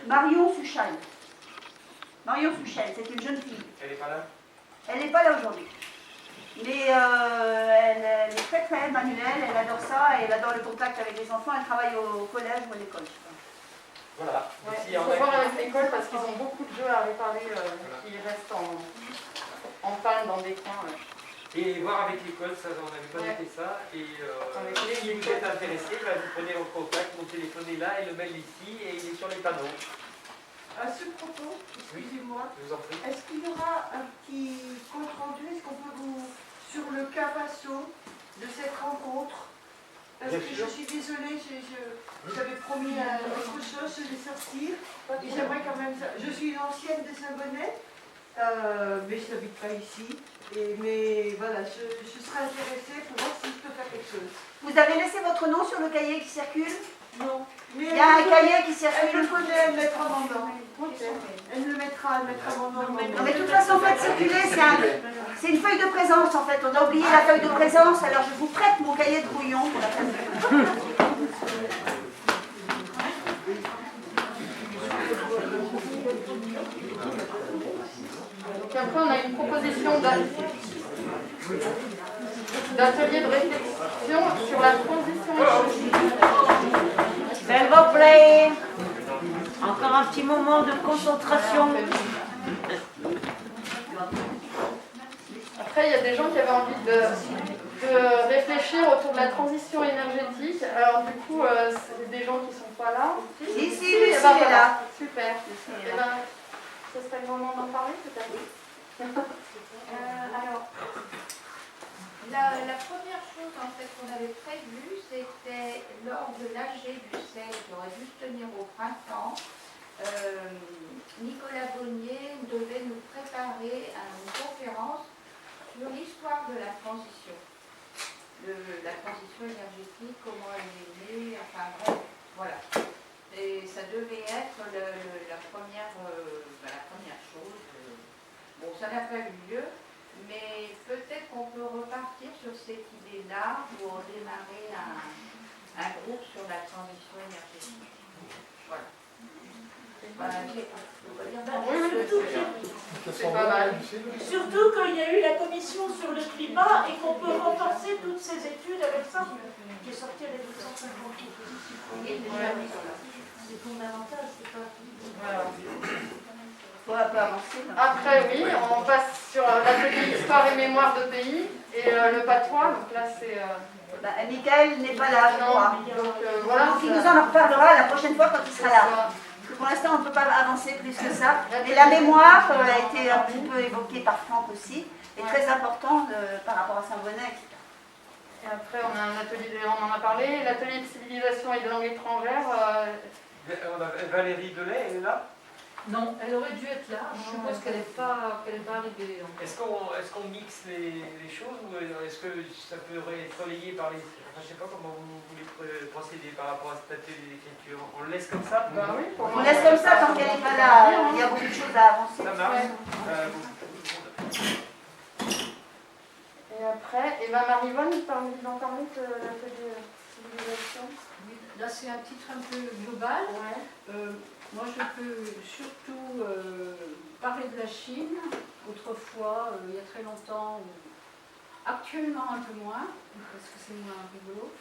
Marion Souchal. Marion Souchal, c'est une jeune fille. Elle n'est pas là? Elle n'est pas là aujourd'hui. Mais elle est très très manuelle, elle adore ça, elle adore le contact avec les enfants, elle travaille au collège ou à l'école. Voilà. Ouais, Si il on faut a- voir avec l'école parce qu'ils ont beaucoup de jeux à réparer qui restent en panne dans des coins. Et voir avec l'école, ça, on n'avait pas noté ça. Et Avec si vous êtes intéressé, bah, vous prenez en contact, mon téléphone est là et le mail ici et il est sur les panneaux. À ce propos, excusez-moi, Je vous en prie. est-ce qu'il y aura un petit compte rendu? Est-ce qu'on peut vous, sur le cas Passo de cette rencontre? Parce Bien que sûr. je suis désolée, j'avais promis autre chose, je vais sortir. Et j'aimerais quand même ça. Je suis une ancienne de Saint-Bonnet, mais je n'habite pas ici. Mais voilà, je serais intéressée pour voir si je peux faire quelque chose. Vous avez laissé votre nom sur le cahier qui circule? Non. Mais Il y a un cahier qui elle circule. le connaît, elle mettra mon nom. Elle me le mettra, elle mettra mon nom. Non mais de toute façon, faites circuler, c'est une feuille de présence en fait. On a oublié la feuille de présence, alors je vous prête mon cahier de brouillon pour la faire. Donc après, on a une proposition d'atelier de réflexion sur la transition écologique. S'il vous plaît, encore un petit moment de concentration. Après, il y a des gens qui avaient envie de réfléchir autour de la transition énergétique. Alors du coup, c'est des gens qui ne sont pas là. Si, Lucie Eh ben, est voilà. là. Super. Eh ben, ce serait le moment d'en parler peut-être. Alors, la première chose en fait qu'on avait prévue, c'était lors de l'AG du CEL qui aurait dû se tenir au printemps, Nicolas Bonnier devait nous préparer à une conférence sur l'histoire de la transition. La transition énergétique, comment elle est née, enfin bref, voilà. Et ça devait être la première chose. Bon, ça n'a pas eu lieu, mais peut-être qu'on peut repartir sur cette idée-là pour démarrer un groupe sur la transition énergétique. Voilà. C'est pas mal. Surtout qu'il y a eu la commission sur le climat et qu'on peut renforcer toutes ces études avec ça, qui est sorti avec 250 propositions. C'est fondamental, c'est pas... Voilà. Faut un peu avancer. Après, oui, on passe sur l'atelier Histoire et Mémoire de pays et le patois. Donc là, c'est... Michael n'est pas là, je crois. Donc voilà. Donc il nous en reparlera la prochaine fois quand il sera là. Parce que pour l'instant, on ne peut pas avancer plus que ça. Et la mémoire a été un petit peu évoquée par Franck aussi, est très importante par rapport à Saint-Bonnet, etc. Et après, on a un atelier, on en a parlé, l'atelier de civilisation et de langue étrangère. Valérie Delay, elle est là? Non, elle aurait dû être là. Je suppose qu'elle n'est pas arrivée. Est-ce qu'on mixe les choses ou est-ce que ça peut être relayé par les... Enfin, je ne sais pas comment vous voulez procéder par rapport à cet atelier d'écriture. On le laisse comme ça? Bah oui, On laisse comme ça tant qu'elle n'est pas là. Il y a beaucoup de choses à avancer. Ça marche. Et après, Marie-Vonne, tu as envie d'en parler de l'atelier civilisation? Là, c'est un titre un peu global. Ouais. Moi, je peux surtout parler de la Chine. Autrefois, il y a très longtemps, actuellement un peu moins, parce que c'est moins rigolo.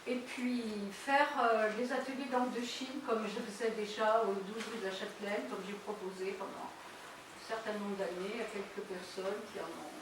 Et puis, faire des ateliers d'angle de Chine, comme je faisais déjà au 12 rue de la Châtelaine, comme j'ai proposé pendant un certain nombre d'années à quelques personnes qui en ont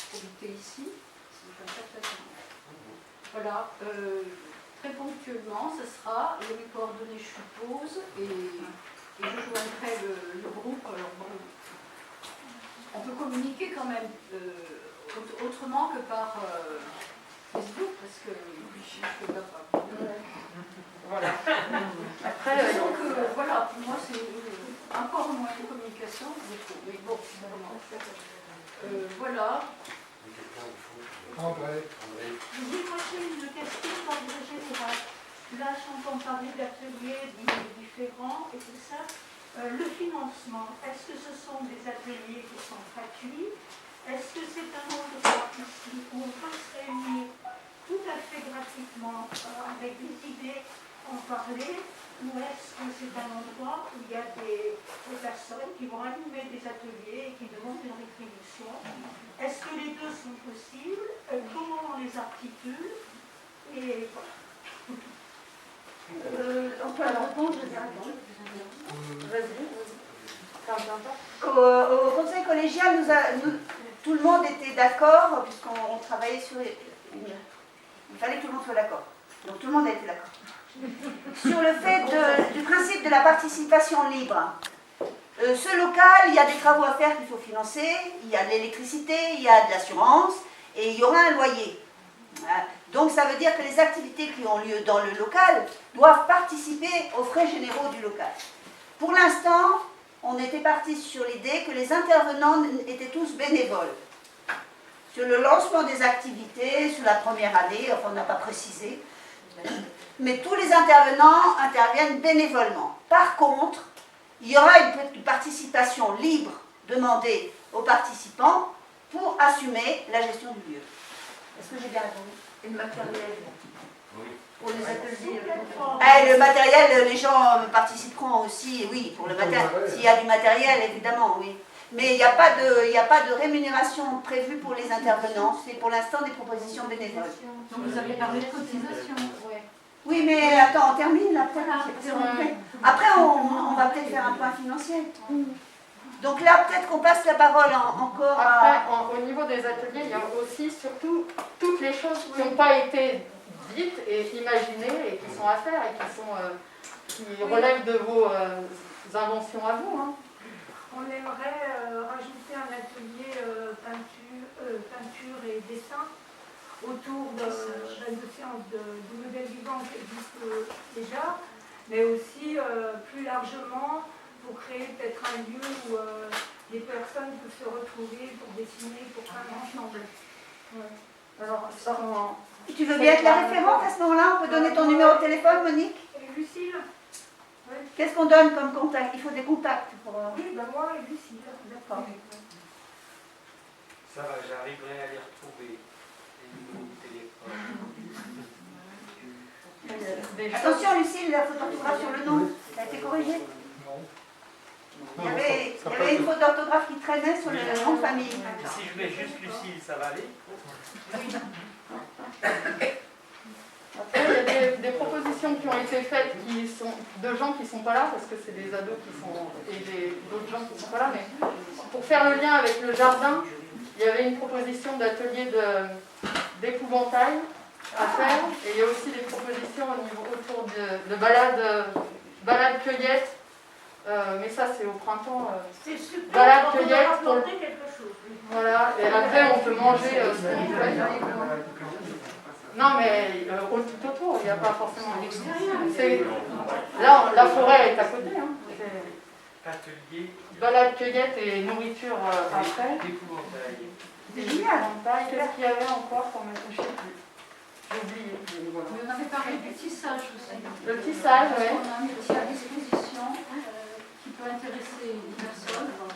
profité ici. C'est comme ça que ça commence. Voilà. Très ponctuellement, ce sera les coordonnées, je suppose, et je joindrai le groupe. Alors bon, on peut communiquer quand même autrement que par Facebook, parce que je ne peux pas. Voilà. Après, donc voilà, pour moi c'est encore un moyen de communication, je trouve. Mais bon, voilà. Je dis moi j'ai une question d'ordre général. Là j'entends parler d'ateliers différents et tout ça. Le financement, est-ce que ce sont des ateliers qui sont gratuits? Est-ce que c'est un endroit ici où on peut se réunir tout à fait gratuitement avec des idées en parler? Ou est-ce que c'est un endroit où il personnes qui vont animer des ateliers et qui demandent une rétribution. Est-ce que les deux sont possibles? Comment on les articule? Et voilà. On peut répondre, je vais répondre. Au conseil collégial, tout le monde était d'accord, puisqu'on travaillait sur... Il fallait que tout le monde soit d'accord. Donc tout le monde a été d'accord. Sur le fait du principe de la participation libre. Ce local, il y a des travaux à faire qu'il faut financer, il y a de l'électricité, il y a de l'assurance, et il y aura un loyer. Donc ça veut dire que les activités qui ont lieu dans le local doivent participer aux frais généraux du local. Pour l'instant, on était parti sur l'idée que les intervenants étaient tous bénévoles. Sur le lancement des activités, sur la première année, enfin on n'a pas précisé, mais tous les intervenants interviennent bénévolement. Par contre, il y aura une participation libre demandée aux participants pour assumer la gestion du lieu. Est-ce que j'ai bien répondu? Et le matériel? Oui. Pour les ateliers. Le matériel, les gens participeront aussi, oui, pour le matériel. S'il y a du matériel, évidemment, oui. Mais il n'y a pas de rémunération prévue pour les intervenants. C'est pour l'instant des propositions bénévoles. Donc vous avez parlé de cotisation. Oui, mais attends, on termine après. Après, on va peut-être faire un point financier. Donc là, peut-être qu'on passe la parole encore à... Après, au niveau des ateliers, il y a aussi surtout toutes les choses qui n'ont pas été dites et imaginées et qui sont à faire et qui relèvent de vos inventions à vous. Hein. On aimerait rajouter un atelier peinture et dessin autour de séances du modèle vivant qui existe déjà, mais aussi plus largement pour créer peut-être un lieu où les personnes peuvent se retrouver pour dessiner, pour peindre ensemble. Ouais. Alors, tu veux bien être la référente à ce moment-là? On peut donner ton numéro de téléphone, Monique? Et Lucille? Oui. Qu'est-ce qu'on donne comme contact? Il faut des contacts pour... Oui, ben moi et Lucille. D'accord. Ça va, j'arriverai à les retrouver. Attention Lucille, la faute d'orthographe sur le nom, ça a été corrigé? Il y avait une faute d'orthographe qui traînait sur le nom de famille. Si je mets juste Lucille, ça va aller? Oui. Après, il y a des propositions qui ont été faites de gens qui ne sont pas là, parce que c'est des ados et d'autres gens qui ne sont pas là, mais pour faire le lien avec le jardin, il y avait une proposition d'atelier d'épouvantail à faire, et il y a aussi des propositions autour de balades cueillettes, mais ça c'est au printemps. C'est super, balades cueillettes pour quelque chose. Voilà, et après on peut manger ce qu'on veut. Non mais tout autour, il n'y a pas forcément à l'extérieur. Là, la forêt est à côté. Hein. Atelier. Balade, cueillette et nourriture après. C'est génial. Qu'est-ce qu'il y avait encore pour mettre? Je ne sais plus. J'ai oublié. Voilà. Mais on avait parlé du tissage aussi. Le tissage, oui. On a un métier à disposition qui peut intéresser une personne. Donc,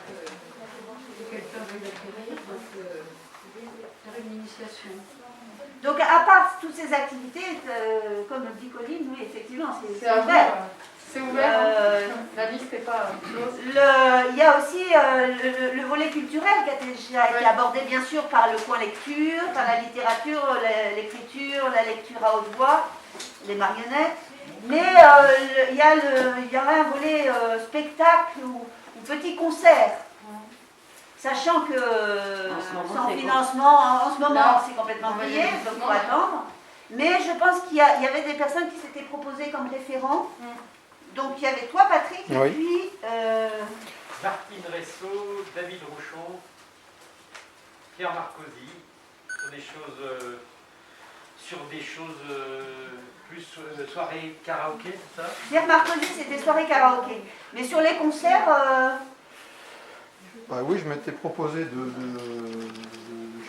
quelqu'un veut l'acquérir, donc faire une initiation. Donc à part toutes ces activités, comme le dit Colline, oui effectivement c'est ouvert. C'est ouvert, la liste n'est pas close. Il y a aussi le volet culturel qui a déjà été abordé bien sûr par le coin lecture, par la littérature, l'écriture, la lecture à haute voix, les marionnettes. Mais il y aura un volet spectacle ou petit concert. Sachant que sans financement, en ce moment c'est complètement payé, donc il faut attendre. Mais je pense qu'il y avait des personnes qui s'étaient proposées comme référents. Donc il y avait toi Patrick, et puis... Martine Ressot, David Rochon, Pierre Marcosi, sur des choses plus soirée karaoké, tout ça. Pierre Marcosi c'était soirée karaoké. Mais sur les concerts... Bah oui, je m'étais proposé de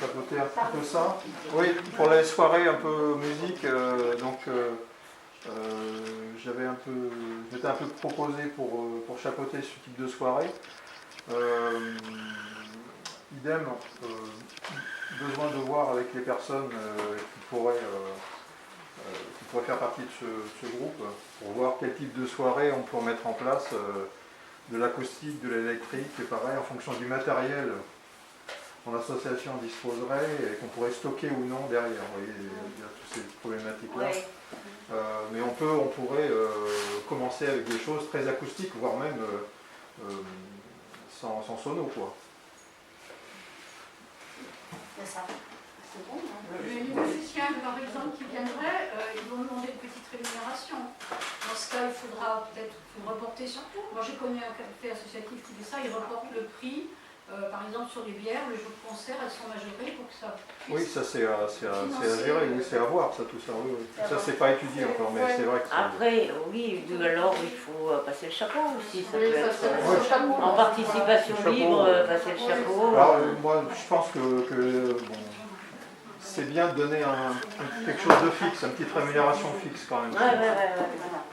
chapeauter un petit peu ça. Oui, pour les soirées un peu musique, je m'étais un peu proposé pour chapeauter ce type de soirée. Idem, besoin de voir avec les personnes qui pourraient faire partie de ce groupe, pour voir quel type de soirée on peut mettre en place. de l'acoustique, de l'électrique, et pareil, en fonction du matériel dont l'association disposerait et qu'on pourrait stocker ou non derrière. Vous voyez, il y a toutes ces problématiques-là. Ouais. Mais on pourrait commencer avec des choses très acoustiques, voire même sans sono, quoi. C'est ça. C'est bon, hein. Les musiciens, par exemple, qui viendraient, ils vont demander une petite rémunération. Dans ce cas, il faudra peut-être reporter surtout. Moi, j'ai connu un café associatif qui fait ça, ils reportent le prix. Par exemple, sur les bières, le jour de concert, elles sont majorées pour que ça puisse... Oui, ça c'est à gérer, oui, c'est à voir, ça, tout ça. Oui, oui. Ça, c'est pas étudié encore, mais c'est vrai que Après, oui, alors il faut passer le chapeau aussi. Ça Oui, peut ça, être, c'est le chapeau. en participation Le chapeau, libre, passer le chapeau. Alors, moi, je pense que bon, c'est bien de donner quelque chose de fixe, une petite rémunération fixe quand même. Ouais.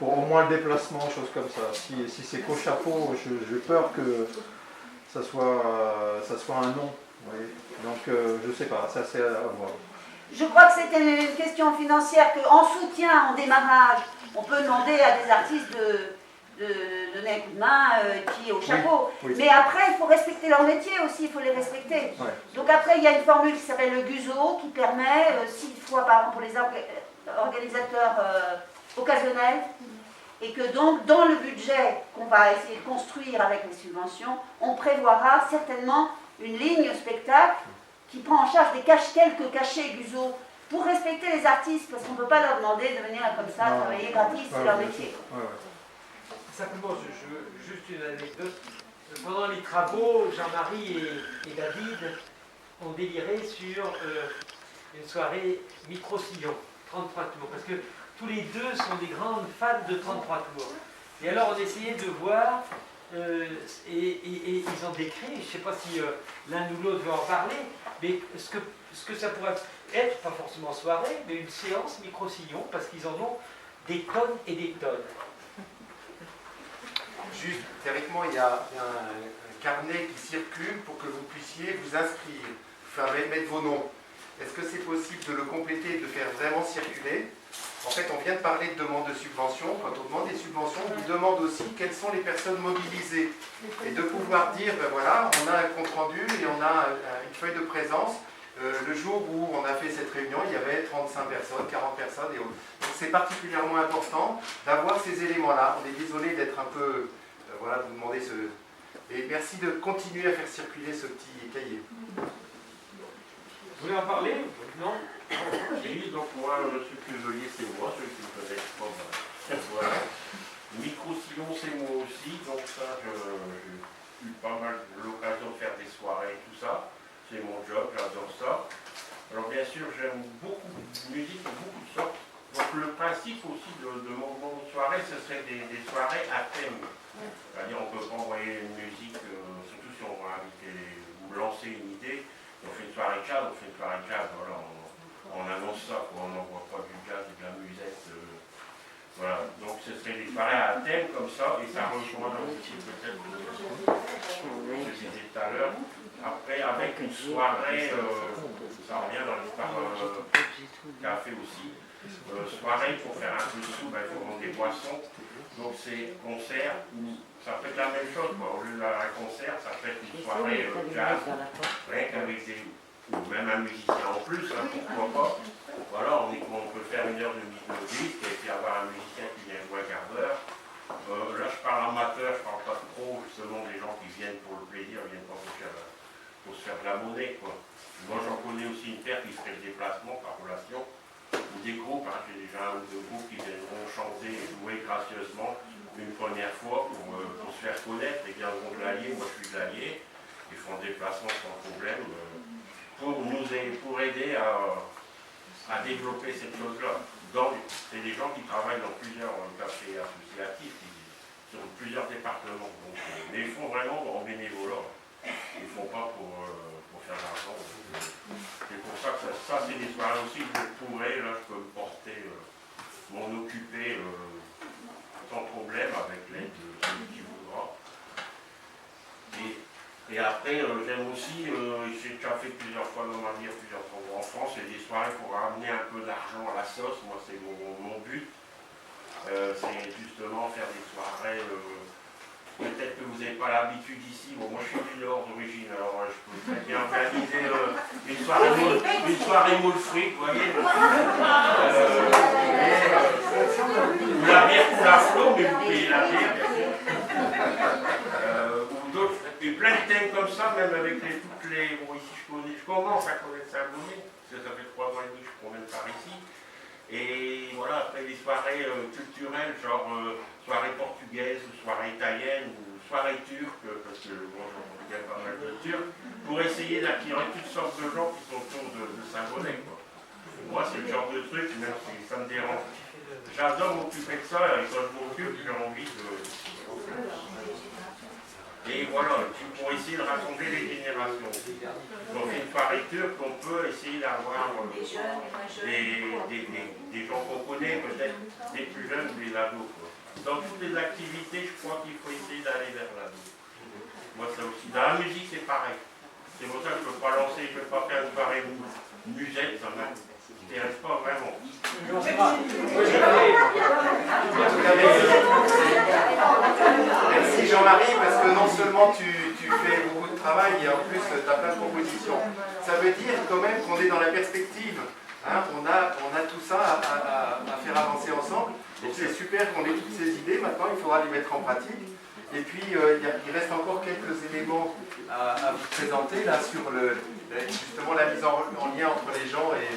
Pour au moins le déplacement, choses comme ça. Si c'est qu'au chapeau, j'ai peur que ça soit un non. Oui. Donc, je sais pas, ça c'est à voir. Je crois que c'était une question financière qu'en soutien, en démarrage, on peut demander à des artistes de donner un coup de main qui est au chapeau. Oui. Mais après, il faut respecter leur métier aussi, il faut les respecter. Ouais. Donc après, il y a une formule qui s'appelle le GUSO qui permet, 6 fois par an pour les organisateurs occasionnels, et que donc dans le budget qu'on va essayer de construire avec les subventions, on prévoira certainement une ligne spectacle qui prend en charge quelques cachets GUSO pour respecter les artistes, parce qu'on ne peut pas leur demander de venir comme ça Non. travailler gratis, c'est leur métier. Simplement, juste une anecdote. Pendant les travaux, Jean-Marie et David ont déliré sur une soirée micro-sillon, 33 tours, parce que tous les deux sont des grandes fans de 33 tours. Et alors on essayait de voir, et ils ont décrit, je ne sais pas si l'un ou l'autre veut en parler, mais ce que ça pourrait être, pas forcément soirée, mais une séance micro-sillon, parce qu'ils en ont des tonnes et des tonnes. Juste, théoriquement, il y a un carnet qui circule pour que vous puissiez vous inscrire, mettre vos noms. Est-ce que c'est possible de le compléter et de faire vraiment circuler? En fait, on vient de parler de demande de subvention. Quand on demande des subventions, on vous demande aussi quelles sont les personnes mobilisées. Et de pouvoir dire, ben voilà, on a un compte-rendu et on a une feuille de présence. Le jour où on a fait cette réunion, il y avait 35 personnes, 40 personnes et autres. Donc c'est particulièrement important d'avoir ces éléments-là. On est désolé d'être un peu... voilà, de vous demander ce... Et merci de continuer à faire circuler ce petit cahier. Vous voulez en parler? Non? Oui, donc moi, Monsieur Cuselier, c'est moi, ceux qui me connaissent pas. Voilà. Micro-sillon, c'est moi aussi, donc ça, j'ai eu pas mal l'occasion de faire des soirées et tout ça. C'est mon job, j'adore ça. Alors bien sûr, j'aime beaucoup de musique, beaucoup de sortes. Donc le principe aussi de mon soirée, ce serait des soirées à thème. C'est-à-dire on ne peut pas envoyer une musique, surtout si on va inviter ou lancer une idée. On fait une soirée jazz, voilà, on annonce ça, quoi. On n'envoie pas du jazz et de la musette. Voilà, donc ce serait des soirées à thème comme ça, et ça rejoint aussi peut-être ce que je disais tout à l'heure. Après, avec une soirée, ça revient dans l'histoire café aussi. Soirée, pour faire un peu de sous, il faut vendre des boissons. Donc c'est concert, ça peut être la même chose, quoi. Au lieu d'un concert, ça peut être une soirée jazz, rien qu'avec ou même un musicien en plus, hein, pourquoi pas. Voilà, on peut faire une heure de disque et puis avoir un musicien qui vient jouer un quart d'heure. Là, je parle amateur, je parle pas trop, justement, des gens qui viennent pour le plaisir, viennent pas pour se faire de la monnaie, quoi. Moi, j'en connais aussi une paire qui ferait le déplacement par relation, ou des groupes, hein, j'ai déjà un ou deux groupes qui viendront chanter et jouer gracieusement une première fois pour se faire connaître. Les viendront de l'Allier, moi je suis de l'Allier, ils font le déplacement sans problème pour aider à développer cette chose-là. C'est des gens qui travaillent dans plusieurs cafés associatifs, sur plusieurs départements. Donc, mais ils font vraiment en bénévolat. Ils ne font pas pour faire de l'argent. C'est pour ça que ça c'est des soirées aussi que je pourrais, là je peux me porter, m'en occuper sans problème avec l'aide de celui qui voudra. Et après, j'aime aussi, j'ai déjà fait plusieurs fois dans ma vie, plusieurs endroits en France, c'est des soirées pour ramener un peu d'argent à la sauce. Moi, c'est mon but. C'est justement faire des soirées, peut-être que vous avez pas l'habitude ici. Bon, moi je suis du Nord d'origine, alors je peux très bien organiser une soirée moule frites, vous voyez. Ou la bière pour la flot, mais vous payez la bière, bien sûr. Ou d'autres, et plein de thèmes comme ça, même avec toutes les. Bon, ici je commence à connaître Saint-Bonnet, parce que ça fait 3 ans et demi que je promène par ici. Et voilà, après des soirées culturelles, genre soirée portugaise, ou soirée italienne, ou soirée turque, parce que bon, j'en connais pas mal de turcs, pour essayer d'attirer toutes sortes de gens qui sont autour de Saint-Bonnet. Moi, c'est le genre de truc, même si ça me dérange. J'adore m'occuper de ça, et quand je m'occupe, j'ai envie de. Et voilà, pour essayer de rassembler les générations. Donc une soirée turque, on peut essayer d'avoir des gens qu'on connaît, peut-être des plus jeunes, des ados. Dans toutes les activités, je crois qu'il faut essayer d'aller vers l'ado. Moi, ça aussi. Dans la musique, c'est pareil. C'est pour ça que je ne peux pas lancer, je ne peux pas faire une soirée musette, ça m'intéresse pas vraiment. Merci Jean-Marie, parce que non seulement tu fais beaucoup de travail, et en plus tu as plein de propositions. Ça veut dire quand même qu'on est dans la perspective. Hein, on a tout ça à faire avancer ensemble. Donc c'est super qu'on ait toutes ces idées. Maintenant, il faudra les mettre en pratique. Et puis, il reste encore quelques éléments à vous présenter là sur justement la mise en lien entre les gens et...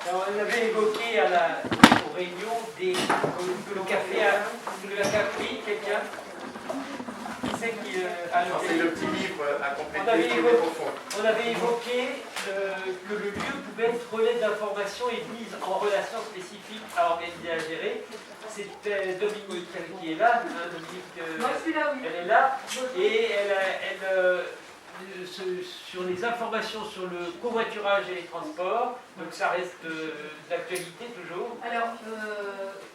Alors, on avait évoqué aux réunions que le café a pris, quelqu'un. C'est le petit livre à compléter au fond. On avait évoqué que le lieu pouvait être relais d'information et mise en relation spécifique à organiser, à gérer. C'est Dominique qui est là. Hein, Dominique, moi, je suis là, oui. Elle est là. Et sur les informations sur le covoiturage et les transports, donc ça reste d'actualité toujours. Alors,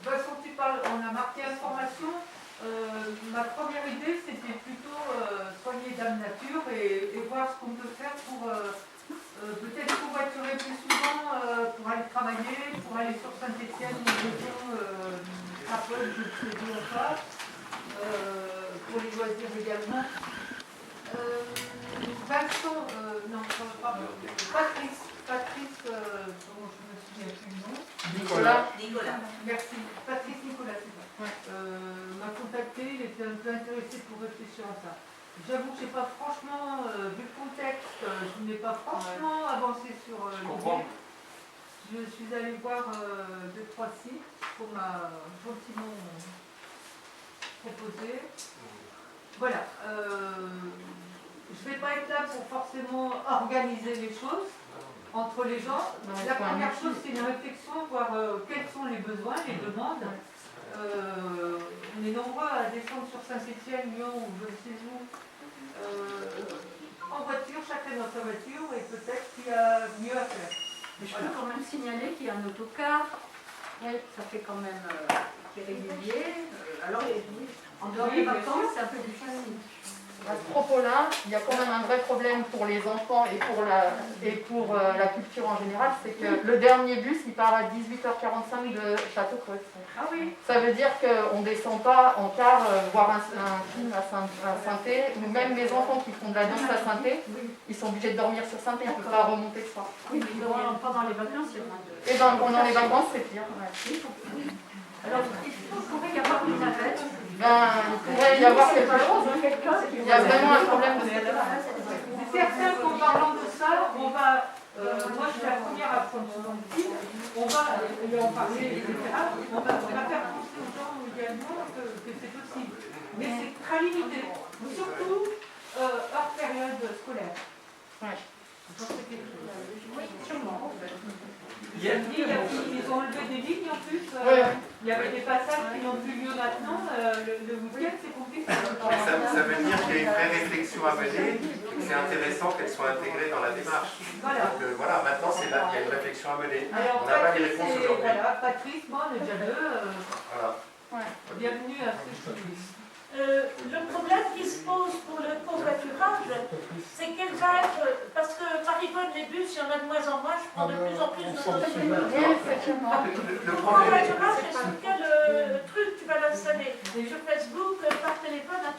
quand tu parles, on a marqué information. Ma première idée, c'était plutôt soigner Dame Nature et voir ce qu'on peut faire pour peut-être covoiturer plus souvent, pour aller travailler, pour aller sur Saint-Étienne, à Paul, je ne sais plus encore, pour les loisirs également. Vincent, non, pardon, Patrice, bon, je me souviens plus le nom. Nicolas. Merci. Patrice Nicolas, c'est ça. M'a contacté, il était un peu intéressé pour réfléchir à ça. J'avoue que je n'ai pas franchement, vu le contexte, je n'ai pas franchement avancé sur l'idée. Je suis allée voir 2-3 sites qu'on m'a gentiment proposé. Voilà. Je ne vais pas être là pour forcément organiser les choses entre les gens. La première chose, c'est une réflexion, voir quels sont les besoins, les demandes. On est nombreux à descendre sur Saint-Étienne, Lyon ou je ne sais où, en voiture, chacun dans sa voiture, et peut-être qu'il y a mieux à faire. Mais je peux quand même signaler qu'il y a un autocar, ça fait quand même qui est régulier. Alors, en dehors des vacances, c'est un peu difficile. À ce propos-là, il y a quand même un vrai problème pour les enfants et pour la culture en général, c'est que le dernier bus, il part à 18h45 de Château-Creux. Ah oui. Ça veut dire qu'on ne descend pas en car voir un film à Saint-Thé, ou même mes enfants qui font de la danse à Saint-Thé, ils sont obligés de dormir sur Saint-Thé, ils ne peuvent pas remonter le soir. Oui, mais pendant les vacances, il y a moins de... Et bien, pendant les vacances, c'est pire. Ouais. Alors, il pourrait y avoir une navette. Il pourrait y avoir quelque chose. Il y a vraiment un problème de cette C'est certain qu'en parlant de ça, on va, moi je suis la première à prendre souvent le fil, on va y en parler, etc. On va faire penser aux gens également que c'est possible. Mais c'est très limité, surtout hors période scolaire. Ouais. Oui, sûrement. Ils ont enlevé des lignes en plus. Il y avait des passages qui n'ont plus lieu maintenant. Le week-end, c'est compliqué. Ça veut dire qu'il y a une vraie réflexion à mener et que c'est intéressant qu'elle soit intégrée dans la démarche. Voilà. Donc voilà, maintenant c'est là, il y a une réflexion à mener. Alors, on n'a pas les Patrice réponses aujourd'hui. Voilà, Patrice, moi, on est déjà deux. Voilà. Bienvenue à ceux qui... Le problème qui se pose pour le covoiturage, c'est quel va être, parce que Paris-Bonne, les bus, il y en a de moins en moins, je prends de plus en plus de notes. Le covoiturage, c'est sur quel truc tu vas l'installer? Sur Facebook, par téléphone, à